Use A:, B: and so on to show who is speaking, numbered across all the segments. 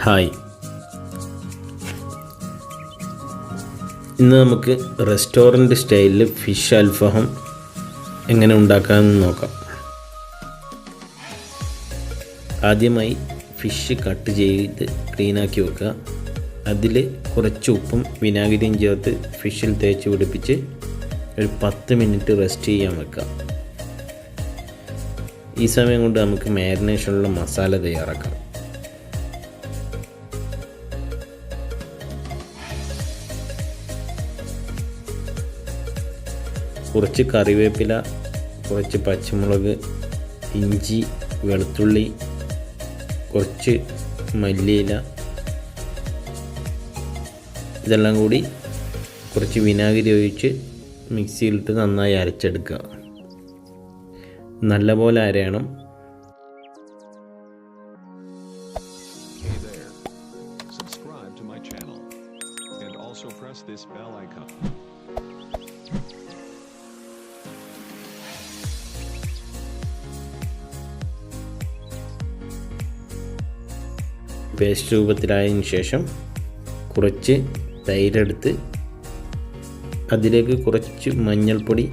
A: Hi, ഇന്ന് നമുക്ക് restaurant സ്റ്റൈലിൽ ഫിഷ് അൽഫാം എങ്ങനെ ഉണ്ടാക്കാമെന്ന് നോക്കാം. ആദ്യമായി ഫിഷ് കട്ട് ചെയ്ത് ക്ലീനാക്കി വെക്കുക. അതിൽ കുറച്ച് ഉപ്പും വിനാഗിരിയും ചേർത്ത് ഫിഷിൽ തേച്ച് പിടിപ്പിച്ച് ഒരു 10 മിനിറ്റ് റെസ്റ്റ് ചെയ്യാൻ വെക്കുക. ഈ സമയം കൊണ്ട് നമുക്ക് മാരിനേഷനുള്ള മസാല തയ്യാറാക്കാം. കുറച്ച് കറിവേപ്പില, കുറച്ച് പച്ചമുളക്, ഇഞ്ചി, വെളുത്തുള്ളി, കുറച്ച് മല്ലിയില, ഇതെല്ലാം കൂടി കുറച്ച് വിനാഗിരി ഒഴിച്ച് മിക്സിയിലിട്ട് നന്നായി അരച്ചെടുക്കുക. നല്ലപോലെ അരയണം. പേസ്റ്റ് രൂപത്തിലായതിനു ശേഷം കുറച്ച് തൈരെടുത്ത് അതിലേക്ക് കുറച്ച് മഞ്ഞൾപ്പൊടി,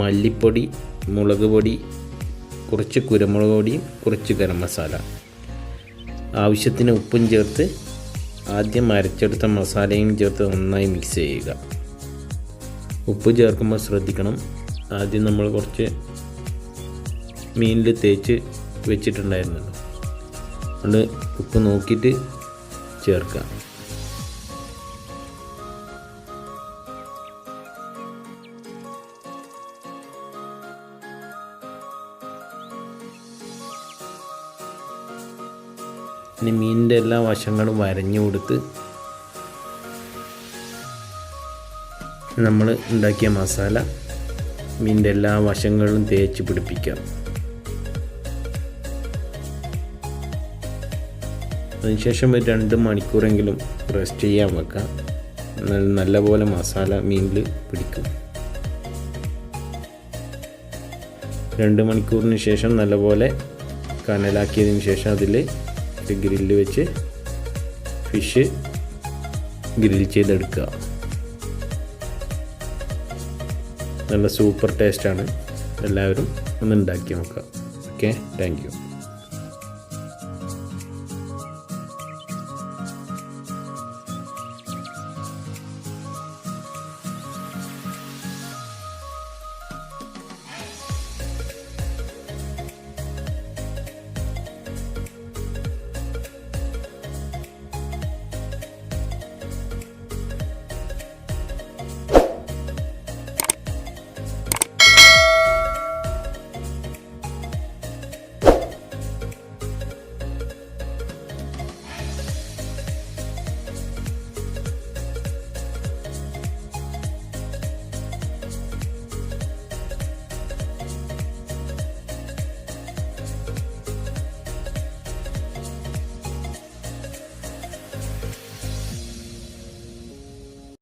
A: മല്ലിപ്പൊടി, മുളക് പൊടി, കുറച്ച് കുരുമുളക് പൊടിയും കുറച്ച് ഗരം മസാല, ആവശ്യത്തിന് ഉപ്പും ചേർത്ത് ആദ്യം അരച്ചെടുത്ത മസാലയും ചേർത്ത് നന്നായി മിക്സ് ചെയ്യുക. ഉപ്പ് ചേർക്കുമ്പോൾ ശ്രദ്ധിക്കണം. ആദ്യം നമ്മൾ കുറച്ച് മീനിൽ തേച്ച് വെച്ചിട്ടുണ്ടായിരുന്നല്ലോ, അതുകൊണ്ട് ഉപ്പ് നോക്കിയിട്ട് ചേർക്കുക. ഇനി മീനിൻ്റെ എല്ലാ വശങ്ങളും വരഞ്ഞു കൊടുത്ത് നമ്മൾ ഉണ്ടാക്കിയ മസാല മീനിൻ്റെ എല്ലാ വശങ്ങളിലും തേച്ച് പിടിപ്പിക്കാം. അതിനുശേഷം ഒരു 2 മണിക്കൂറെങ്കിലും റെസ്റ്റ് ചെയ്യാൻ വെക്കാം. നല്ലപോലെ മസാല മീനിൽ പിടിക്കും. 2 മണിക്കൂറിന് ശേഷം നല്ലപോലെ കനലാക്കിയതിന് ശേഷം അതിൽ ഗ്രില്ല് വെച്ച് ഫിഷ് ഗ്രിൽ ചെയ്തെടുക്കുക. നല്ല സൂപ്പർ ടേസ്റ്റാണ്. എല്ലാവരും ഒന്ന് ഉണ്ടാക്കി നോക്കുക. Okay, thank you.